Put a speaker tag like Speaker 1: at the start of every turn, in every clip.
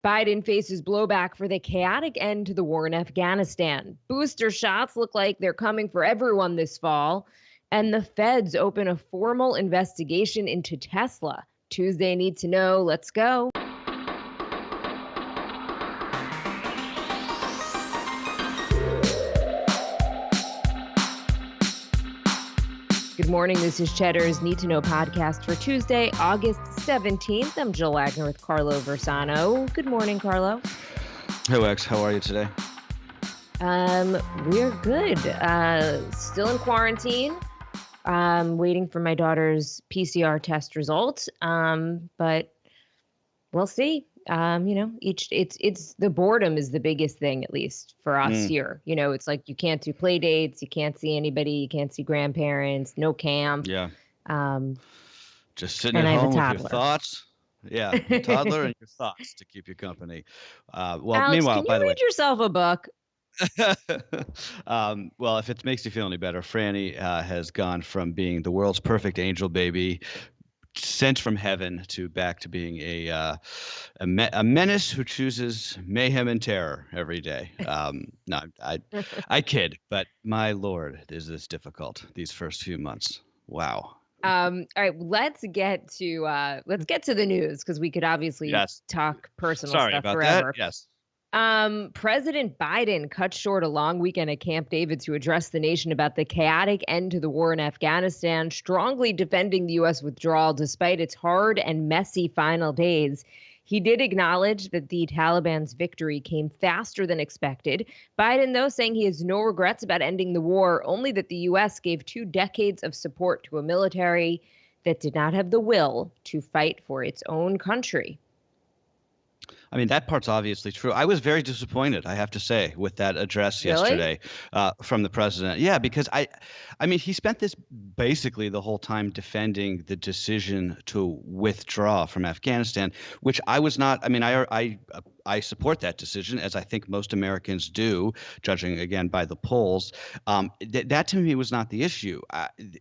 Speaker 1: Biden faces blowback for the chaotic end to the war in Afghanistan. Booster shots look like they're coming for everyone this fall. And the feds open a formal investigation into Tesla. Tuesday, Need to Know. Let's go. Good morning. This is Cheddar's Need to Know podcast for Tuesday, August 17th. I'm Jill Wagner with Carlo Versano. Good morning, Carlo.
Speaker 2: Hey, Lex. How are you today?
Speaker 1: We're good. Still in quarantine. Waiting for my daughter's PCR test results. But we'll see. It's the boredom is the biggest thing, at least for us here. It's like you can't do play dates, you can't see anybody, you can't see grandparents, no camp.
Speaker 2: Yeah. Just sitting
Speaker 1: and
Speaker 2: at
Speaker 1: I have a
Speaker 2: home with
Speaker 1: toddler.
Speaker 2: your thoughts. Yeah, a toddler and your thoughts to keep you company.
Speaker 1: Alex,
Speaker 2: Meanwhile,
Speaker 1: can you
Speaker 2: by the way,
Speaker 1: read yourself a book?
Speaker 2: well, if it makes you feel any better, Franny has gone from being the world's perfect angel baby, sent from heaven, to back to being a menace who chooses mayhem and terror every day. No, I kid, but my Lord, is this difficult these first few months? Wow.
Speaker 1: All right, let's get to the news, because we could obviously talk personal
Speaker 2: Sorry
Speaker 1: stuff
Speaker 2: about
Speaker 1: forever.
Speaker 2: that. Yes.
Speaker 1: President Biden cut short a long weekend at Camp David to address the nation about the chaotic end to the war in Afghanistan, strongly defending the U.S. withdrawal despite its hard and messy final days. He did acknowledge that the Taliban's victory came faster than expected. Biden, though, saying he has no regrets about ending the war, only that the U.S. gave 2 decades of support to a military that did not have the will to fight for its own country.
Speaker 2: I mean, that part's obviously true. I was very disappointed, I have to say, with that address yesterday from the president. Yeah, because I mean, he spent this basically the whole time defending the decision to withdraw from Afghanistan, which I was not. I mean, I support that decision, as I think most Americans do, judging again by the polls. That to me was not the issue.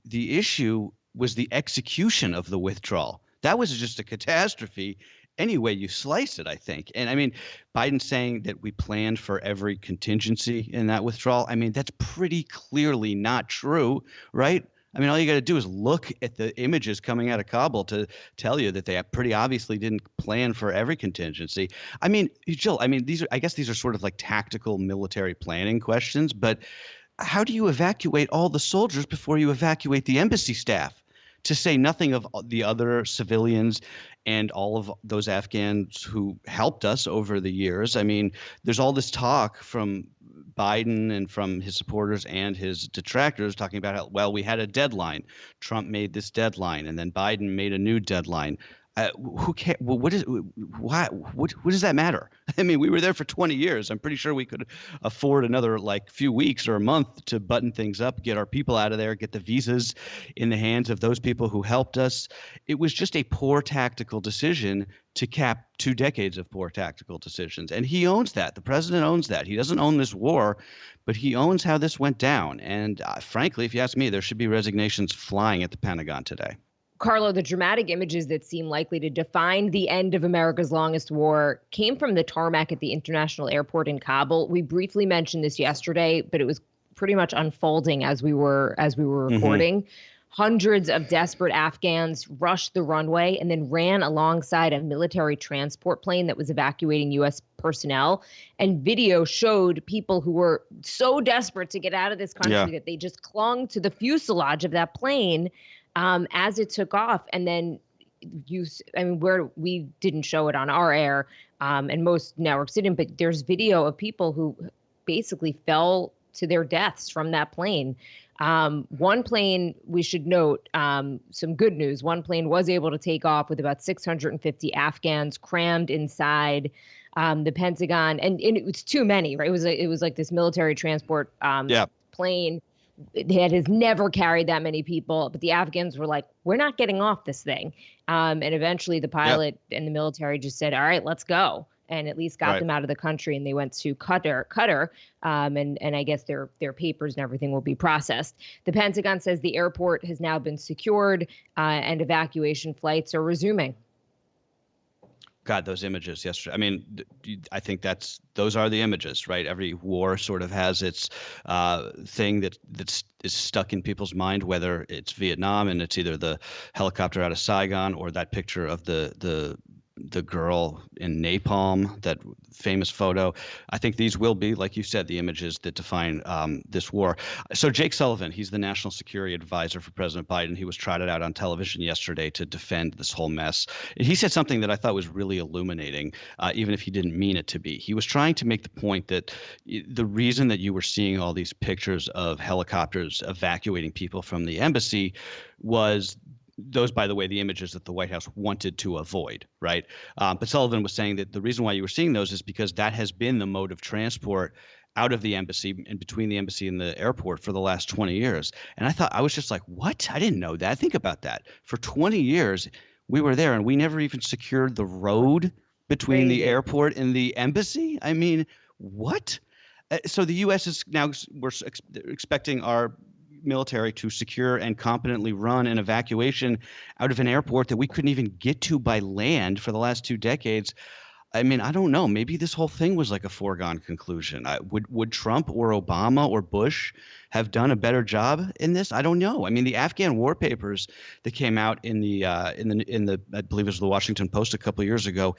Speaker 2: The issue was the execution of the withdrawal. That was just a catastrophe any way you slice it, I think. And I mean, Biden saying that we planned for every contingency in that withdrawal, I mean, that's pretty clearly not true, right? I mean, all you got to do is look at the images coming out of Kabul to tell you that they pretty obviously didn't plan for every contingency. I mean, Jill, I guess these are sort of like tactical military planning questions, but how do you evacuate all the soldiers before you evacuate the embassy staff? To say nothing of the other civilians and all of those Afghans who helped us over the years. I mean, there's all this talk from Biden and from his supporters and his detractors talking about how, well, we had a deadline. Trump made this deadline, and then Biden made a new deadline. Who cares? Well, what does that matter? I mean, we were there for 20 years. I'm pretty sure we could afford another few weeks or a month to button things up, get our people out of there, get the visas in the hands of those people who helped us. It was just a poor tactical decision to cap 2 decades of poor tactical decisions. And he owns that. The president owns that. He doesn't own this war, but he owns how this went down. And frankly, if you ask me, there should be resignations flying at the Pentagon today.
Speaker 1: Carlo, the dramatic images that seem likely to define the end of America's longest war came from the tarmac at the international airport in Kabul. We briefly mentioned this yesterday, but it was pretty much unfolding as we were recording. Hundreds of desperate Afghans rushed the runway and then ran alongside a military transport plane that was evacuating U.S. personnel. And video showed people who were so desperate to get out of this country that they just clung to the fuselage of that plane as it took off. And then we didn't show it on our air, and most networks didn't, but there's video of people who basically fell to their deaths from that plane. One plane, we should note, some good news. One plane was able to take off with about 650 Afghans crammed inside. The Pentagon, and it was too many, right? It was like this military transport plane that has never carried that many people, but the Afghans were like, we're not getting off this thing. And eventually the pilot and the military just said, all right, let's go. And at least got them out of the country, and they went to Qatar, and I guess their papers and everything will be processed. The Pentagon says the airport has now been secured, and evacuation flights are resuming.
Speaker 2: God, those images yesterday. I mean, I think those are the images, right? Every war sort of has its thing that is stuck in people's mind, whether it's Vietnam and it's either the helicopter out of Saigon or that picture of the girl in napalm, that famous photo. I think these will be, like you said, the images that define this war. So Jake Sullivan, he's the national security advisor for President Biden. He was trotted out on television yesterday to defend this whole mess. And he said something that I thought was really illuminating, even if he didn't mean it to be. He was trying to make the point that the reason that you were seeing all these pictures of helicopters evacuating people from the embassy was those, by the way, the images that the White House wanted to avoid, right? But Sullivan was saying that the reason why you were seeing those is because that has been the mode of transport out of the embassy and between the embassy and the airport for the last 20 years. And I was just like, what? I didn't know that. Think about that. For 20 years, we were there and we never even secured the road between the airport and the embassy. I mean, what? So the U.S. is now, we're expecting our military to secure and competently run an evacuation out of an airport that we couldn't even get to by land for the last 2 decades. I mean, I don't know. Maybe this whole thing was like a foregone conclusion. Would Trump or Obama or Bush have done a better job in this? I don't know. I mean, the Afghan war papers that came out in the I believe it was the Washington Post a couple of years ago,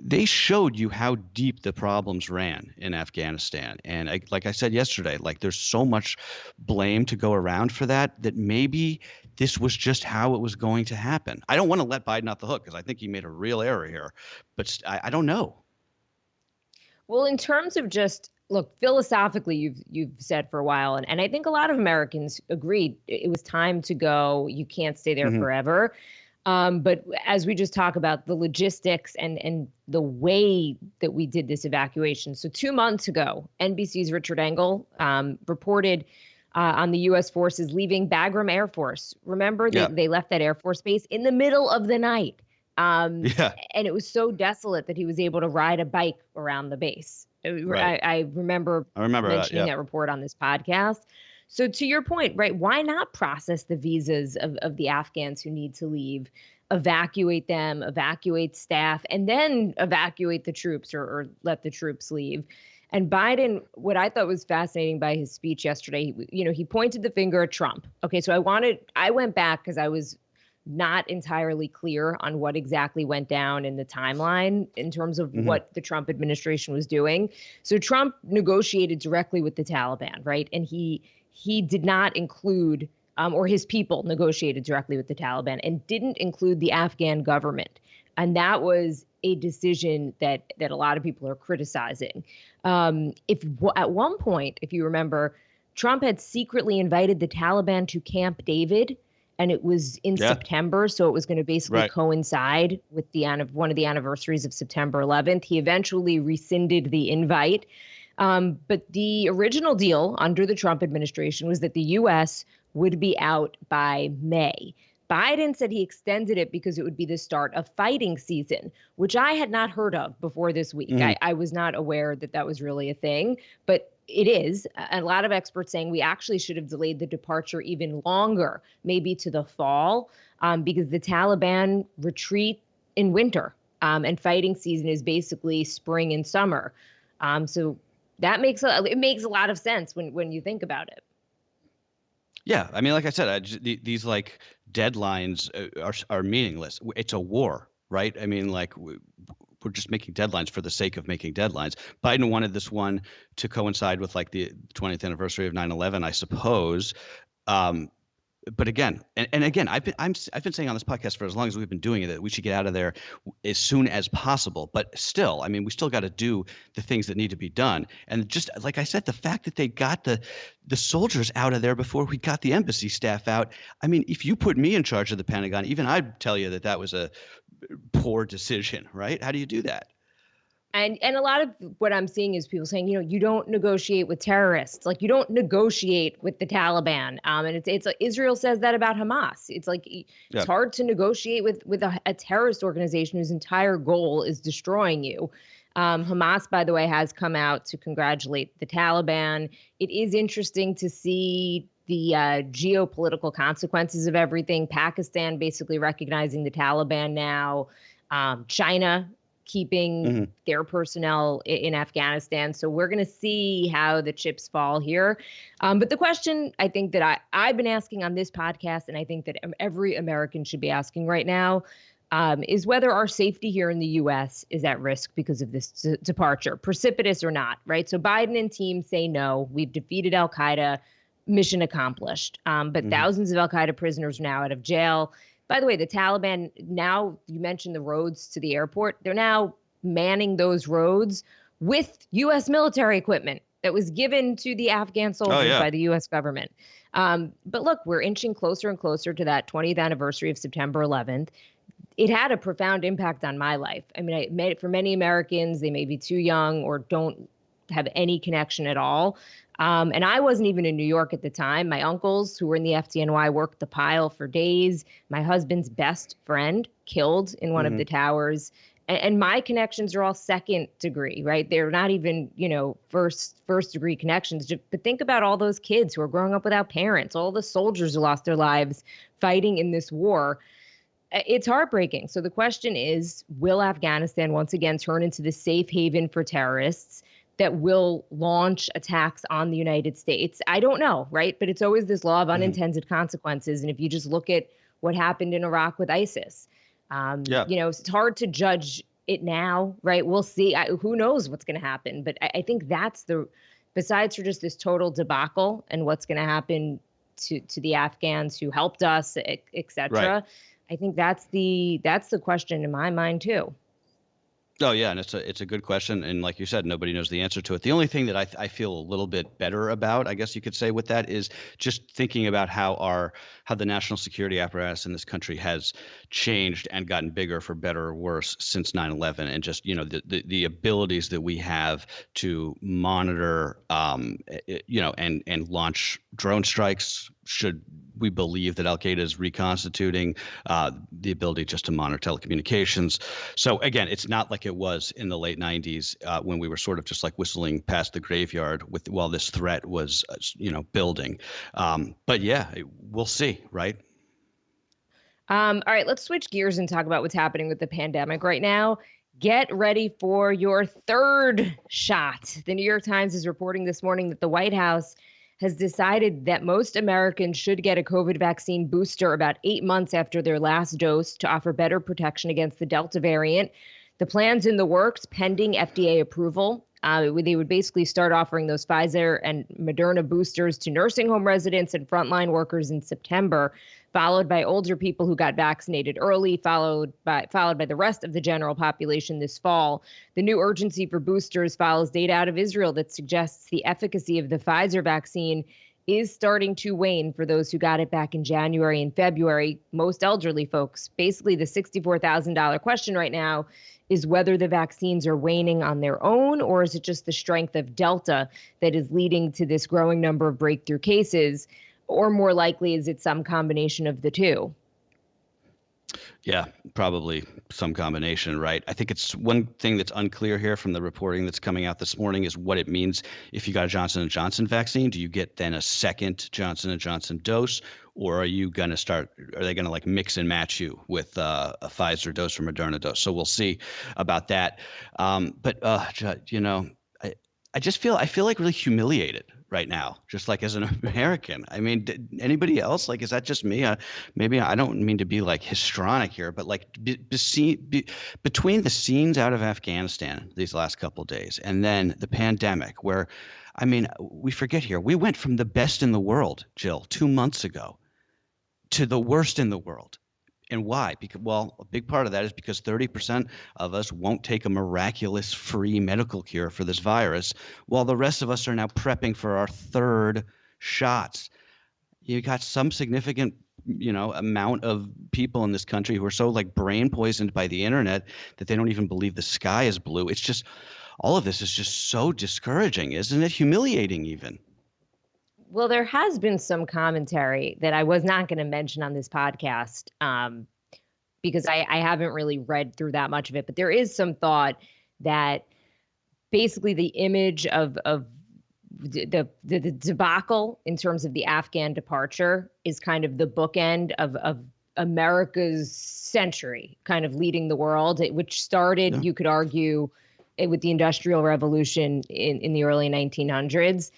Speaker 2: they showed you how deep the problems ran in Afghanistan. And like I said yesterday, like there's so much blame to go around for that maybe this was just how it was going to happen. I don't want to let Biden off the hook because I think he made a real error here, but I don't know.
Speaker 1: Well, in terms of just look, philosophically, you've said for a while, and I think a lot of Americans agreed it was time to go. You can't stay there forever. But as we just talk about the logistics and the way that we did this evacuation. So 2 months ago, NBC's Richard Engel reported on the U.S. forces leaving Bagram Air Force. Remember, they left that Air Force base in the middle of the night. And it was so desolate that he was able to ride a bike around the base. Right. I remember mentioning that report on this podcast. So to your point, right, why not process the visas of the Afghans who need to leave, evacuate them, evacuate staff, and then evacuate the troops or let the troops leave? And Biden, what I thought was fascinating by his speech yesterday, he pointed the finger at Trump. Okay, so I went back because I was not entirely clear on what exactly went down in the timeline in terms of what the Trump administration was doing. So Trump negotiated directly with the Taliban, right? And he did not include, or his people negotiated directly with the Taliban and didn't include the Afghan government. And that was a decision that a lot of people are criticizing. At one point, if you remember, Trump had secretly invited the Taliban to Camp David, and it was in September, so it was going to basically coincide with one of the anniversaries of September 11th. He eventually rescinded the invite. But the original deal under the Trump administration was that the U.S. would be out by May. Biden said he extended it because it would be the start of fighting season, which I had not heard of before this week. I was not aware that that was really a thing, but it is. A lot of experts saying we actually should have delayed the departure even longer, maybe to the fall, because the Taliban retreat in winter, and fighting season is basically spring and summer. So that makes a lot of sense when you think about it.
Speaker 2: Yeah, I mean, like I said, these like deadlines are meaningless. It's a war, right? I mean, like we're just making deadlines for the sake of making deadlines. Biden wanted this one to coincide with like the 20th anniversary of 9/11, I suppose. But again, and again, I've been saying on this podcast for as long as we've been doing it that we should get out of there as soon as possible. But still, I mean, we still got to do the things that need to be done. And just like I said, the fact that they got the soldiers out of there before we got the embassy staff out. I mean, if you put me in charge of the Pentagon, even I'd tell you that was a poor decision, right? How do you do that?
Speaker 1: And a lot of what I'm seeing is people saying, you don't negotiate with terrorists, like you don't negotiate with the Taliban. And it's like Israel says that about Hamas. It's like it's hard to negotiate with a terrorist organization whose entire goal is destroying you. Hamas, by the way, has come out to congratulate the Taliban. It is interesting to see the geopolitical consequences of everything. Pakistan basically recognizing the Taliban now. China keeping their personnel in Afghanistan. So we're going to see how the chips fall here. But the question I think that I've been asking on this podcast, and I think that every American should be asking right now, is whether our safety here in the U.S. is at risk because of this departure, precipitous or not, right? So Biden and team say no. We've defeated al-Qaeda, mission accomplished. But thousands of al-Qaeda prisoners are now out of jail. By the way, the Taliban, now you mentioned the roads to the airport, they're now manning those roads with U.S. military equipment that was given to the Afghan soldiers by the U.S. government. But look, we're inching closer and closer to that 20th anniversary of September 11th. It had a profound impact on my life. I mean, for many Americans, they may be too young or don't have any connection at all. And I wasn't even in New York at the time. My uncles who were in the FDNY worked the pile for days. My husband's best friend killed in one of the towers. And my connections are all second degree, right? They're not even, first degree connections. But think about all those kids who are growing up without parents, all the soldiers who lost their lives fighting in this war. It's heartbreaking. So the question is, will Afghanistan once again turn into the safe haven for terrorists that will launch attacks on the United States? I don't know, right? But it's always this law of unintended consequences. And if you just look at what happened in Iraq with ISIS, it's hard to judge it now, right? We'll see. Who knows what's going to happen? But I think that's besides for just this total debacle and what's going to happen to the Afghans who helped us, et cetera. Right. I think that's the question in my mind too.
Speaker 2: Oh, yeah. And it's a good question. And like you said, nobody knows the answer to it. The only thing that I feel a little bit better about, I guess you could say, with that is just thinking about how the national security apparatus in this country has changed and gotten bigger for better or worse since 9/11, and just, the abilities that we have to monitor, and launch drone strikes should we believe that al-Qaeda is reconstituting, the ability just to monitor telecommunications. So again, it's not like it was in the late 90s when we were sort of just like whistling past the graveyard while this threat was, building. But yeah, we'll see, right?
Speaker 1: All right, let's switch gears and talk about what's happening with the pandemic right now. Get ready for your third shot. The New York Times is reporting this morning that the White House has decided that most Americans should get a COVID vaccine booster about 8 months after their last dose to offer better protection against the Delta variant. The plan's in the works pending FDA approval. They would basically start offering those Pfizer and Moderna boosters to nursing home residents and frontline workers in September, followed by older people who got vaccinated early, followed by the rest of the general population this fall. The new urgency for boosters follows data out of Israel that suggests the efficacy of the Pfizer vaccine is starting to wane for those who got it back in January and February, most elderly folks. Basically, the $64,000 question right now is whether the vaccines are waning on their own, or is it just the strength of Delta that is leading to this growing number of breakthrough cases, or more likely, is it some combination of the two?
Speaker 2: Yeah, probably some combination, right? I think it's one thing that's unclear here from the reporting that's coming out this morning is what it means if you got a Johnson & Johnson vaccine. Do you get then a second Johnson & Johnson dose, or are they going to like mix and match you with a Pfizer dose or Moderna dose? So we'll see about that. But I feel like really humiliated right now, just like as an American. I mean, anybody else? Like, is that just me? Maybe I don't mean to be like histrionic here, but like between the scenes out of Afghanistan these last couple of days and then the pandemic, where, I mean, we forget here, we went from the best in the world, Jill, 2 months ago, to the worst in the world. And why? Because, well, a big part of that is because 30% of us won't take a miraculous free medical cure for this virus, while the rest of us are now prepping for our third shots. You got some significant, amount of people in this country who are so like brain poisoned by the internet that they don't even believe the sky is blue. It's just, all of this is just so discouraging, isn't it? Humiliating even.
Speaker 1: Well, there has been some commentary that I was not going to mention on this podcast because I haven't really read through that much of it. But there is some thought that basically the image of the debacle in terms of the Afghan departure is kind of the bookend of America's century, kind of leading the world, which started, you could argue, with the Industrial Revolution in the early 1900s.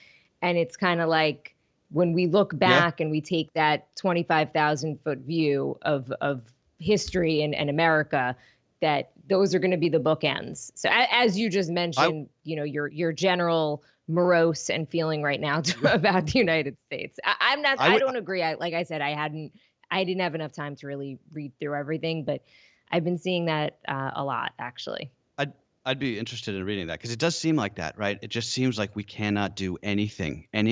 Speaker 1: And it's kind of like when we look back and we take that 25,000-foot view of history and America, that those are going to be the bookends. So as you just mentioned, your general morose and feeling right now about the United States. I don't agree. Like I said, I didn't have enough time to really read through everything, but I've been seeing that a lot, actually.
Speaker 2: I'd be interested in reading that because it does seem like that, right? It just seems like we cannot do any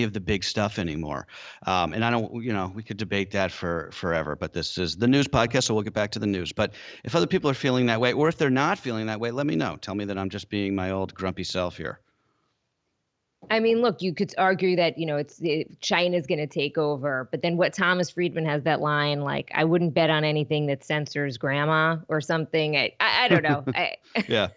Speaker 2: of the big stuff anymore. And I don't, we could debate that for forever, but this is the news podcast, so we'll get back to the news. But if other people are feeling that way, or if they're not feeling that way, let me know. Tell me that I'm just being my old grumpy self here.
Speaker 1: I mean, look, you could argue that, China's going to take over. But then what Thomas Friedman has that line, like, I wouldn't bet on anything that censors grandma or something. I don't know.
Speaker 2: Yeah.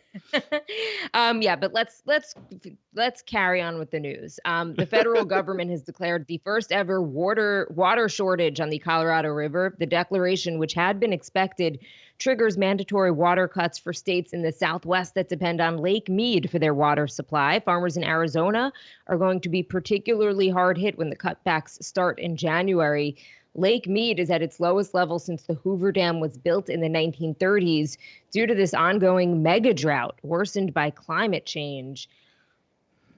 Speaker 1: But let's carry on with the news. The federal government has declared the first ever water shortage on the Colorado River. The declaration, which had been expected, triggers mandatory water cuts for states in the Southwest that depend on Lake Mead for their water supply. Farmers in Arizona are going to be particularly hard hit when the cutbacks start in January. Lake Mead is at its lowest level since the Hoover Dam was built in the 1930s due to this ongoing mega drought worsened by climate change.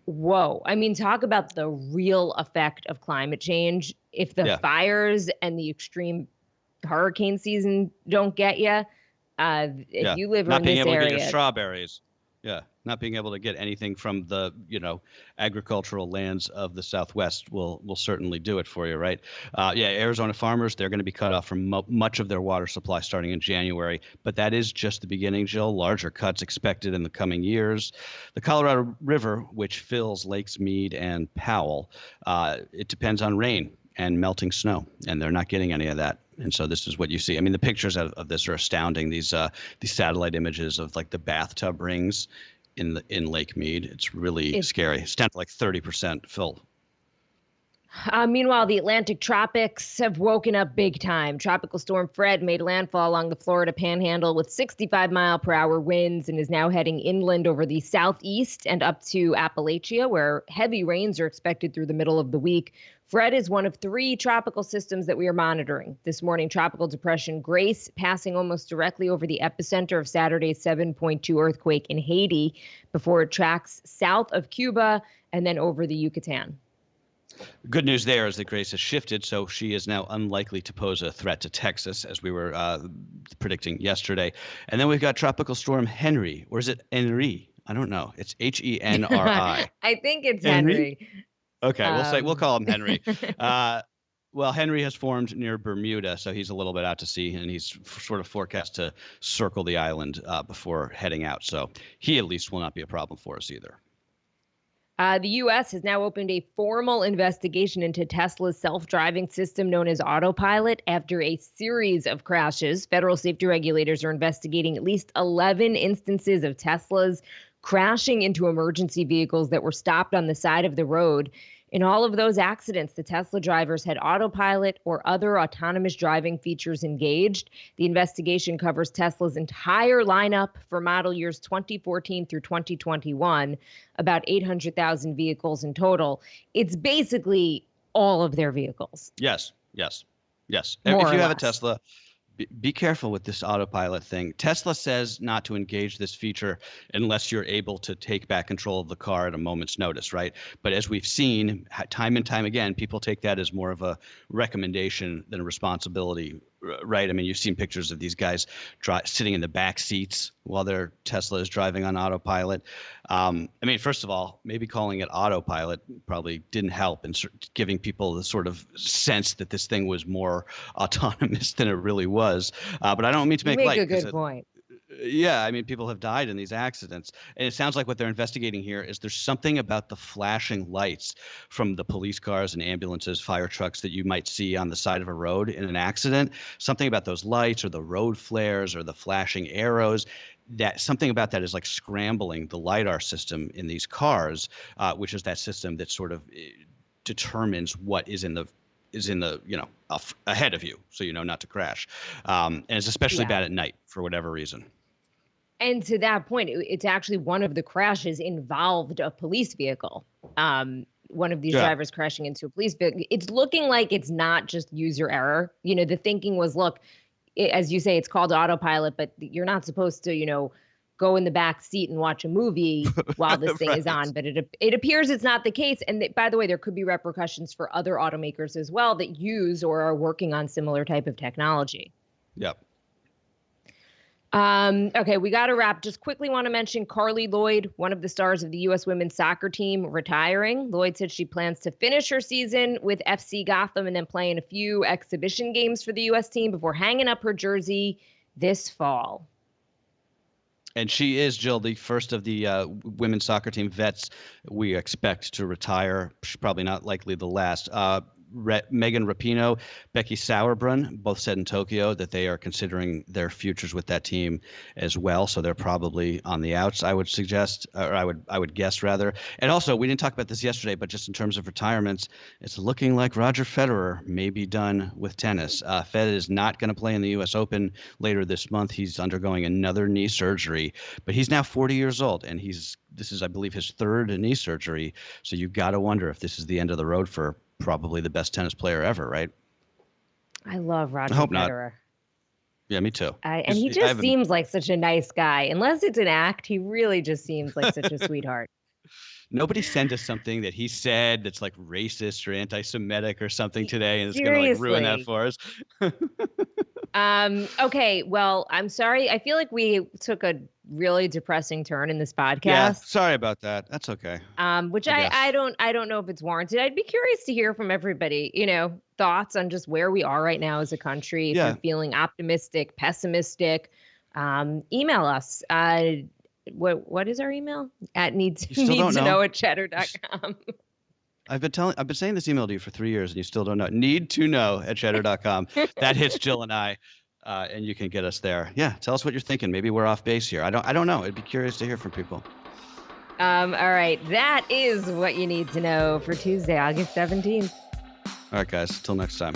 Speaker 1: Whoa. I mean, talk about the real effect of climate change. If the fires and the extreme hurricane season don't get you, if you live in this area.
Speaker 2: Not being able to get your strawberries. Yeah. Not being able to get anything from the, agricultural lands of the Southwest will certainly do it for you, right? Arizona farmers, they're going to be cut off from much of their water supply starting in January. But that is just the beginning, Jill. Larger cuts expected in the coming years. The Colorado River, which fills Lakes Mead and Powell, it depends on rain and melting snow, and they're not getting any of that. And so this is what you see. I mean, the pictures of this are astounding. These satellite images of like the bathtub rings in Lake Mead. It's really scary. It's down to like 30% fill.
Speaker 1: Meanwhile, the Atlantic tropics have woken up big time. Tropical storm Fred made landfall along the Florida Panhandle with 65-mile-per-hour winds and is now heading inland over the southeast and up to Appalachia, where heavy rains are expected through the middle of the week. Fred is one of 3 tropical systems that we are monitoring. This morning, Tropical Depression Grace passing almost directly over the epicenter of Saturday's 7.2 earthquake in Haiti before it tracks south of Cuba and then over the Yucatan.
Speaker 2: Good news there is that Grace has shifted, so she is now unlikely to pose a threat to Texas, as we were predicting yesterday. And then we've got Tropical Storm Henry, or is it Henry? I don't know. It's Henri.
Speaker 1: I think it's Henry.
Speaker 2: Okay, we'll call him Henry. Well, Henry has formed near Bermuda, so he's a little bit out to sea, and he's sort of forecast to circle the island before heading out. So he at least will not be a problem for us either.
Speaker 1: The U.S. has now opened a formal investigation into Tesla's self-driving system known as Autopilot after a series of crashes. Federal safety regulators are investigating at least 11 instances of Teslas crashing into emergency vehicles that were stopped on the side of the road. In all of those accidents, the Tesla drivers had autopilot or other autonomous driving features engaged. The investigation covers Tesla's entire lineup for model years 2014 through 2021, about 800,000 vehicles in total. It's basically all of their vehicles.
Speaker 2: Yes. If you have a Tesla, be careful with this autopilot thing. Tesla says not to engage this feature unless you're able to take back control of the car at a moment's notice, right? But as we've seen time and time again, people take that as more of a recommendation than a responsibility, right? I mean, you've seen pictures of these guys sitting in the back seats while their Tesla is driving on autopilot. I mean, first of all, maybe calling it autopilot probably didn't help in giving people the sort of sense that this thing was more autonomous than it really was. But I don't mean to make light.
Speaker 1: You make a good point.
Speaker 2: Yeah, I mean, people have died in these accidents. And it sounds like what they're investigating here is there's something about the flashing lights from the police cars and ambulances, fire trucks that you might see on the side of a road in an accident. Something about those lights or the road flares or the flashing arrows. That something about that is like scrambling the LiDAR system in these cars, which is that system that sort of determines what is in the is in the, ahead of you, so you know not to crash. And it's especially bad at night for whatever reason.
Speaker 1: And to that point, it's actually one of the crashes involved a police vehicle. One of these drivers crashing into a police vehicle. It's looking like it's not just user error. The thinking was, look, as you say, it's called autopilot, but you're not supposed to, go in the back seat and watch a movie while this thing is on. But it appears it's not the case. And by the way, there could be repercussions for other automakers as well that use or are working on similar type of technology.
Speaker 2: Yep.
Speaker 1: Okay, we got to wrap. Just quickly want to mention Carly Lloyd, one of the stars of the U.S. women's soccer team, retiring. Lloyd said she plans to finish her season with FC Gotham and then play in a few exhibition games for the U.S. team before hanging up her jersey this fall.
Speaker 2: And she is, Jill, the first of the women's soccer team vets we expect to retire. She's probably not likely the last. Megan Rapinoe, Becky Sauerbrunn, both said in Tokyo that they are considering their futures with that team as well. So they're probably on the outs, I would suggest, or I would guess rather. And also, we didn't talk about this yesterday, but just in terms of retirements, it's looking like Roger Federer may be done with tennis. Fed is not going to play in the U.S. Open later this month. He's undergoing another knee surgery, but he's now 40 years old, and this is, I believe, his third knee surgery. So you've got to wonder if this is the end of the road for probably the best tennis player ever, right?
Speaker 1: I love Roger
Speaker 2: Federer.
Speaker 1: Not.
Speaker 2: Yeah, me too.
Speaker 1: And he just seems like such a nice guy. Unless it's an act, he really just seems like such a sweetheart.
Speaker 2: Nobody send us something that he said that's like racist or anti-Semitic or something today, and it's going to like ruin that for us.
Speaker 1: Okay, well, I'm sorry. I feel like we took a really depressing turn in this podcast.
Speaker 2: Yeah, sorry about that. That's okay.
Speaker 1: Which I don't know if it's warranted. I'd be curious to hear from everybody, thoughts on just where we are right now as a country. If you're feeling optimistic, pessimistic, email us. What is our email? At Need2Know at Cheddar.com.
Speaker 2: I've been saying this email to you for 3 years and you still don't know. Need2Know at Cheddar.com. That hits Jill and I, and you can get us there. Yeah, tell us what you're thinking. Maybe we're off base here. I don't know. I'd be curious to hear from people.
Speaker 1: All right, that is what you need to know for Tuesday, August 17th.
Speaker 2: All right, guys. Till next time.